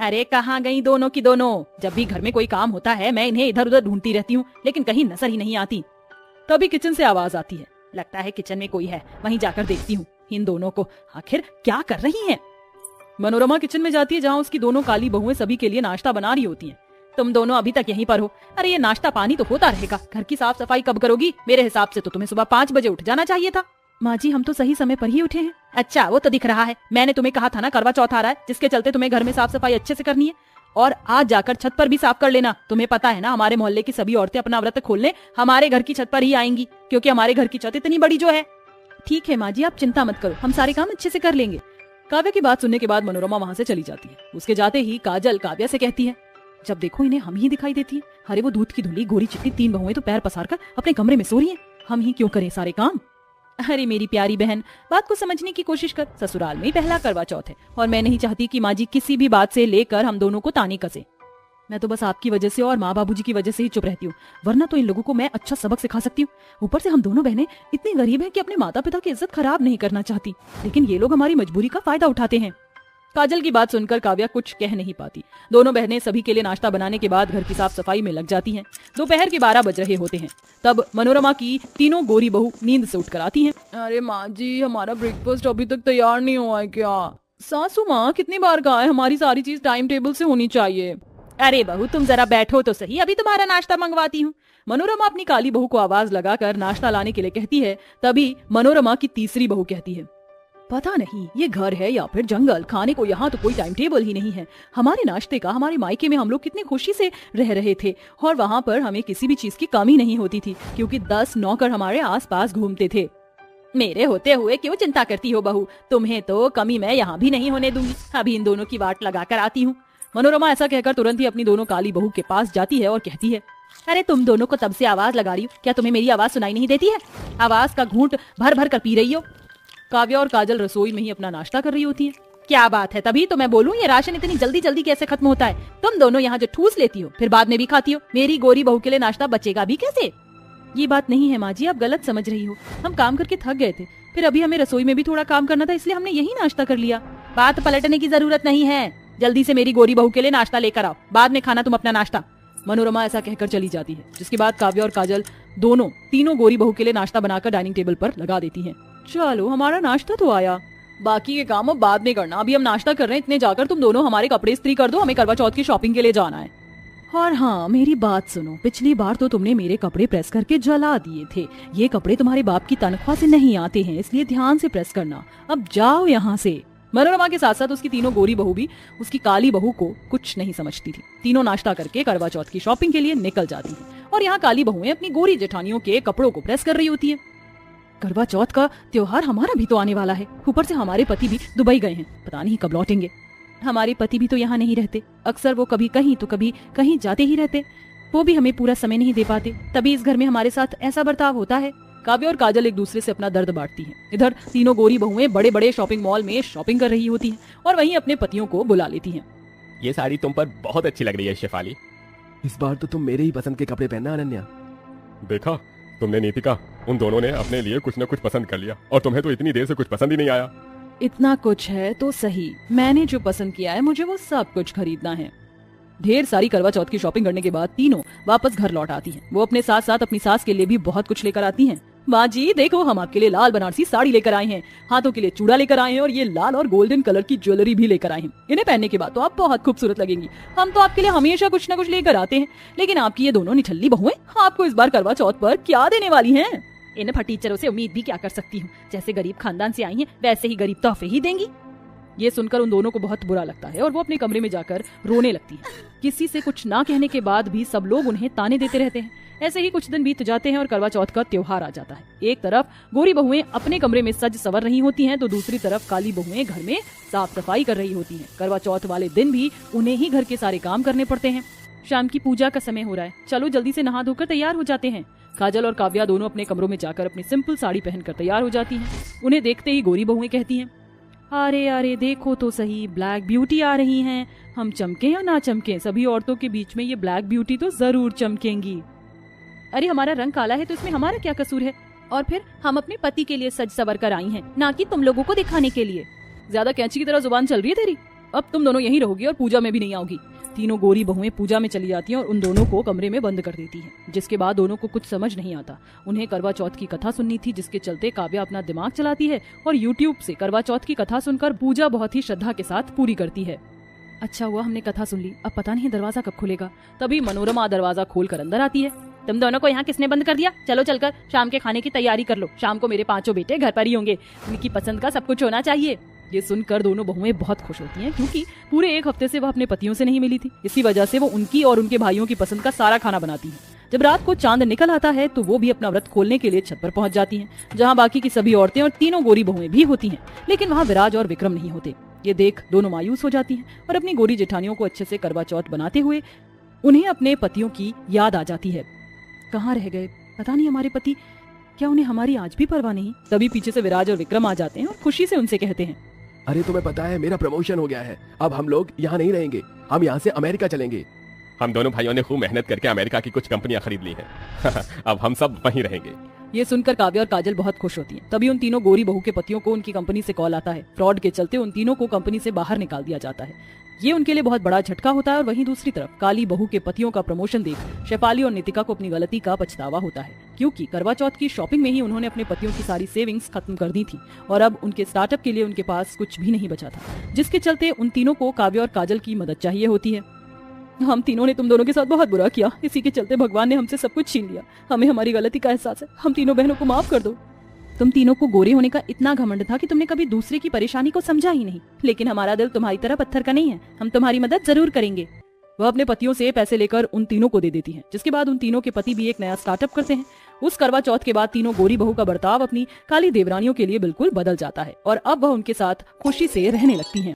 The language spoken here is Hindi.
अरे कहाँ गई दोनों की दोनों? जब भी घर में कोई काम होता है मैं इन्हें इधर उधर ढूंढती रहती हूँ, लेकिन कहीं नजर ही नहीं आती। तभी किचन से आवाज आती है। लगता है किचन में कोई है, वहीं जाकर देखती हूँ इन दोनों को आखिर क्या कर रही हैं। मनोरमा किचन में जाती है, जहाँ उसकी दोनों काली बहुएं सभी के लिए नाश्ता बना रही होती हैं। तुम दोनों अभी तक यहीं पर हो? अरे ये नाश्ता पानी तो होता रहेगा, घर की साफ सफाई कब करोगी? मेरे हिसाब से तो तुम्हें सुबह 5 बजे उठ जाना चाहिए था। माँ जी हम तो सही समय पर ही उठे हैं। अच्छा वो तो दिख रहा है, मैंने तुम्हें कहा था ना करवा चौथ आ रहा है, जिसके चलते तुम्हें घर में साफ सफाई अच्छे से करनी है, और आज जाकर छत पर भी साफ कर लेना। तुम्हें पता है ना हमारे मोहल्ले की सभी औरतें अपना व्रत खोलने हमारे घर की छत पर ही आएंगी, क्योंकि हमारे घर की छत इतनी बड़ी जो है। ठीक है माँ जी आप चिंता मत करो, हम सारे काम अच्छे से कर लेंगे। काव्या की बात सुनने के बाद मनोरमा वहाँ से चली जाती है। उसके जाते ही काजल काव्या से कहती है, जब देखो इन्हें हम ही दिखाई देती है। अरे वो दूध की धुली गोरी चिट्टी 3 बहुएं तो पैर पसार कर अपने कमरे में सो रही हैं। हम ही क्यों करें सारे काम? अरे मेरी प्यारी बहन, बात को समझने की कोशिश कर। ससुराल में ही पहला करवा चौथ है और मैं नहीं चाहती कि माँ जी किसी भी बात से लेकर हम दोनों को ताने कसे। मैं तो बस आपकी वजह से और माँ बाबूजी की वजह से ही चुप रहती हूँ, वरना तो इन लोगों को मैं अच्छा सबक सिखा सकती हूँ। ऊपर से हम दोनों बहनें इतनी गरीब हैं कि अपने माता पिता की इज्जत खराब नहीं करना चाहती, लेकिन ये लोग हमारी मजबूरी का फायदा उठाते हैं। काजल की बात सुनकर काव्या कुछ कह नहीं पाती। दोनों बहनें सभी के लिए नाश्ता बनाने के बाद घर की साफ सफाई में लग जाती हैं। दोपहर के 12 बज रहे होते हैं। तब मनोरमा की तीनों गोरी बहू नींद से उठकर आती हैं। अरे माँ जी हमारा ब्रेकफास्ट अभी तक तैयार नहीं हुआ है क्या? सासू माँ कितनी बार कहा है हमारी सारी चीज टाइम टेबल से होनी चाहिए। अरे बहू तुम जरा बैठो तो सही, अभी तुम्हारा नाश्ता मंगवाती हूँ। मनोरमा अपनी काली बहू को आवाज लगाकर नाश्ता लाने के लिए कहती है। तभी मनोरमा की तीसरी बहू कहती है, पता नहीं ये घर है या फिर जंगल, खाने को यहाँ तो कोई टाइम टेबल ही नहीं है। हमारे नाश्ते का हमारे मायके में हम लोग कितनी खुशी से रह रहे थे और वहाँ पर हमें किसी भी चीज की कमी नहीं होती थी, क्योंकि 10 नौकर हमारे आसपास घूमते थे। मेरे होते हुए क्यों चिंता करती हो बहू, तुम्हें तो कमी मैं यहाँ भी नहीं होने दूंगी। अभी इन दोनों की वाट लगा कर आती हूँ। मनोरमा ऐसा कहकर तुरंत ही अपनी दोनों काली बहू के पास जाती है और कहती है, अरे तुम दोनों को तब से आवाज लगा रही हूँ, क्या तुम्हें मेरी आवाज सुनाई नहीं देती है? आवाज का घूंट भर भर कर पी रही हो। काव्या और काजल रसोई में ही अपना नाश्ता कर रही होती हैं। क्या बात है, तभी तो मैं बोलूं ये राशन इतनी जल्दी जल्दी कैसे खत्म होता है? तुम दोनों यहाँ जो ठूस लेती हो फिर बाद में भी खाती हो, मेरी गोरी बहू के लिए नाश्ता बचेगा भी कैसे? ये बात नहीं है माँ जी, आप गलत समझ रही हो। हम काम करके थक गए थे, फिर अभी हमें रसोई में भी थोड़ा काम करना था, इसलिए हमने यही नाश्ता कर लिया। बात पलटने की जरूरत नहीं है, जल्दी से मेरी गोरी बहू के लिए नाश्ता लेकर आओ, बाद में खाना तुम अपना नाश्ता। मनोरमा ऐसा कहकर चली जाती है, जिसके बाद काव्या और काजल दोनों तीनों गोरी बहू के लिए नाश्ता बनाकर डाइनिंग टेबल पर लगा देती हैं। चलो हमारा नाश्ता तो आया, बाकी के काम अब बाद में करना, अभी हम नाश्ता कर रहे हैं। इतने जाकर तुम दोनों हमारे कपड़े इस्त्री कर दो, हमें करवा चौथ की शॉपिंग के लिए जाना है। और हाँ मेरी बात सुनो, पिछली बार तो तुमने मेरे कपड़े प्रेस करके जला दिए थे। ये कपड़े तुम्हारे बाप की तनख्वाह से नहीं आते हैं, इसलिए ध्यान से प्रेस करना। अब जाओ यहाँ से। मनोरमा के साथ साथ उसकी तीनों गोरी बहू भी उसकी काली बहू को कुछ नहीं समझती थी। तीनों नाश्ता करके करवा चौथ की शॉपिंग के लिए निकल जाती हैं और यहाँ काली बहुएं अपनी गोरी जेठानियों के कपड़ों को प्रेस कर रही होती है। करवा चौथ का त्योहार हमारा भी तो आने वाला है, ऊपर से हमारे पति भी दुबई गए हैं, पता नहीं कब लौटेंगे। हमारे पति भी तो यहाँ नहीं रहते, अक्सर वो कभी कहीं तो कभी कहीं जाते ही रहते, वो भी हमें पूरा समय नहीं दे पाते, तभी इस घर में हमारे साथ ऐसा बर्ताव होता है। काव्या और काजल एक दूसरे से अपना दर्द बांटती हैं। इधर तीनों गोरी बहुएं बड़े बड़े शॉपिंग मॉल में शॉपिंग कर रही होती हैं और वहीं अपने पतियों को बुला लेती हैं। ये साड़ी तुम पर बहुत अच्छी लग रही है शेफाली। इस बार तो तुम मेरे ही पसंद के कपड़े पहनना अनन्या। देखा तुमने नीतिका, उन दोनों ने अपने लिए कुछ न कुछ पसंद कर लिया और तुम्हें तो इतनी देर से कुछ पसंद ही नहीं आया। इतना कुछ है तो सही, मैंने जो पसंद किया है मुझे वो सब कुछ खरीदना है। ढेर सारी करवा चौथ की शॉपिंग करने के बाद तीनों वापस घर लौट आती हैं। वो अपने साथ साथ अपनी सास के लिए भी बहुत कुछ लेकर आती हैं। माँ जी देखो, हम आपके लिए लाल बनारसी साड़ी लेकर आए हैं, हाथों के लिए चूड़ा लेकर आए हैं और ये लाल और गोल्डन कलर की ज्वेलरी भी लेकर आए हैं। इन्हें पहनने के बाद तो आप बहुत खूबसूरत लगेंगी। हम तो आपके लिए हमेशा कुछ न कुछ लेकर आते हैं, लेकिन आपकी ये दोनों निठल्ली बहुएं आपको इस बार करवा चौथ पर क्या देने वाली हैं? इन फटीचरों से उम्मीद भी क्या कर सकती हूँ, जैसे गरीब खानदान से आई हैं वैसे ही गरीब तोहफे ही देंगी। ये सुनकर उन दोनों को बहुत बुरा लगता है और वो अपने कमरे में जाकर रोने लगती है। किसी से कुछ ना कहने के बाद भी सब लोग उन्हें ताने देते रहते हैं। ऐसे ही कुछ दिन बीत जाते हैं और करवा चौथ का त्योहार आ जाता है। एक तरफ गोरी बहुएं अपने कमरे में सज सवर रही होती हैं, तो दूसरी तरफ काली बहुएं घर में साफ सफाई कर रही होती हैं। करवा चौथ वाले दिन भी उन्हें ही घर के सारे काम करने पड़ते हैं। शाम की पूजा का समय हो रहा है, चलो जल्दी से नहा धोकर तैयार हो जाते हैं। काजल और काव्या दोनों अपने कमरों में जाकर अपनी सिंपल साड़ी पहनकर तैयार हो जाती हैं। उन्हें देखते ही गोरी बहुएं कहती हैं, अरे अरे देखो तो सही, ब्लैक ब्यूटी आ रही हैं। हम चमके या ना चमके, सभी औरतों के बीच में ये ब्लैक ब्यूटी तो जरूर चमकेंगी। अरे हमारा रंग काला है तो इसमें हमारा क्या कसूर है? और फिर हम अपने पति के लिए सज सवर कर आई हैं, ना कि तुम लोगों को दिखाने के लिए। ज्यादा कैंची की तरह जुबान चल रही है तेरी। अब तुम दोनों यहीं रहोगी और पूजा में भी नहीं आओगी। तीनों गोरी बहुएं पूजा में चली जाती हैं और उन दोनों को कमरे में बंद कर देती हैं। जिसके बाद दोनों को कुछ समझ नहीं आता। उन्हें करवा चौथ की कथा सुननी थी, जिसके चलते काव्या अपना दिमाग चलाती है और यूट्यूब से करवा चौथ की कथा सुनकर पूजा बहुत ही श्रद्धा के साथ पूरी करती है। अच्छा हुआ हमने कथा सुन ली, अब पता नहीं दरवाजा कब खुलेगा। तभी मनोरमा दरवाजा खोलकर अंदर आती है। तुम दोनों को यहाँ किसने बंद कर दिया? चलो चलकर शाम के खाने की तैयारी कर लो। शाम को मेरे 5 बेटे घर पर ही होंगे, उनकी पसंद का सब कुछ होना चाहिए। ये सुनकर दोनों बहुएं बहुत खुश होती हैं, क्योंकि पूरे 1 हफ्ते से वह अपने पतियों से नहीं मिली थी। इसी वजह से वो उनकी और उनके भाइयों की पसंद का सारा खाना बनाती है। जब रात को चांद निकल आता है तो वो भी अपना व्रत खोलने के लिए छत पर पहुंच जाती हैं, जहां बाकी की सभी औरतें और तीनों गोरी बहुएं भी होती हैं, लेकिन वहां विराज और विक्रम नहीं होते। ये देख दोनों मायूस हो जाती हैं और अपनी गोरी जेठानियों को अच्छे से करवा चौथ बनाते हुए उन्हें अपने पतियों की याद आ जाती है। कहाँ रह गए? पता नहीं हमारे पति, क्या उन्हें हमारी आज भी परवाह नहीं? तभी पीछे से विराज और विक्रम आ जाते हैं और खुशी से उनसे कहते हैं, अरे तुम्हें पता है मेरा प्रमोशन हो गया है, अब हम लोग यहाँ नहीं रहेंगे, हम यहाँ से अमेरिका चलेंगे। हम दोनों भाइयों ने खूब मेहनत करके अमेरिका की कुछ कंपनियां खरीद ली हैं। अब हम सब वहीं रहेंगे। ये सुनकर काव्या और काजल बहुत खुश होती हैं। तभी उन तीनों गोरी बहू के पतियों को उनकी कंपनी से कॉल आता है। फ्रॉड के चलते उन तीनों को कंपनी से बाहर निकाल दिया जाता है। ये उनके लिए बहुत बड़ा झटका होता है। और वहीं दूसरी तरफ काली बहू के पतियों का प्रमोशन देख शेफाली और नितिका को अपनी गलती का पछतावा होता है, क्योंकि करवा चौथ की शॉपिंग में ही उन्होंने अपने पतियों की सारी सेविंग्स खत्म कर दी थी और अब उनके स्टार्टअप के लिए उनके पास कुछ भी नहीं बचा था, जिसके चलते उन तीनों को काव्या और काजल की मदद चाहिए होती है। हम तीनों ने तुम दोनों के साथ बहुत बुरा किया, इसी के चलते भगवान ने हमसे सब कुछ छीन लिया। हमें हमारी गलती का एहसास है, हम तीनों बहनों को माफ कर दो। तुम तीनों को गोरे होने का इतना घमंड था कि तुमने कभी दूसरे की परेशानी को समझा ही नहीं, लेकिन हमारा दिल तुम्हारी तरह पत्थर का नहीं है, हम तुम्हारी मदद जरूर करेंगे। वह अपने पतियों से पैसे लेकर उन तीनों को दे देती है, जिसके बाद उन तीनों के पति भी एक नया स्टार्टअप करते हैं। उस करवा चौथ के बाद तीनों गोरी बहू का बर्ताव अपनी काली देवरानियों के लिए बिल्कुल बदल जाता है और अब वह उनके साथ खुशी से रहने लगती हैं।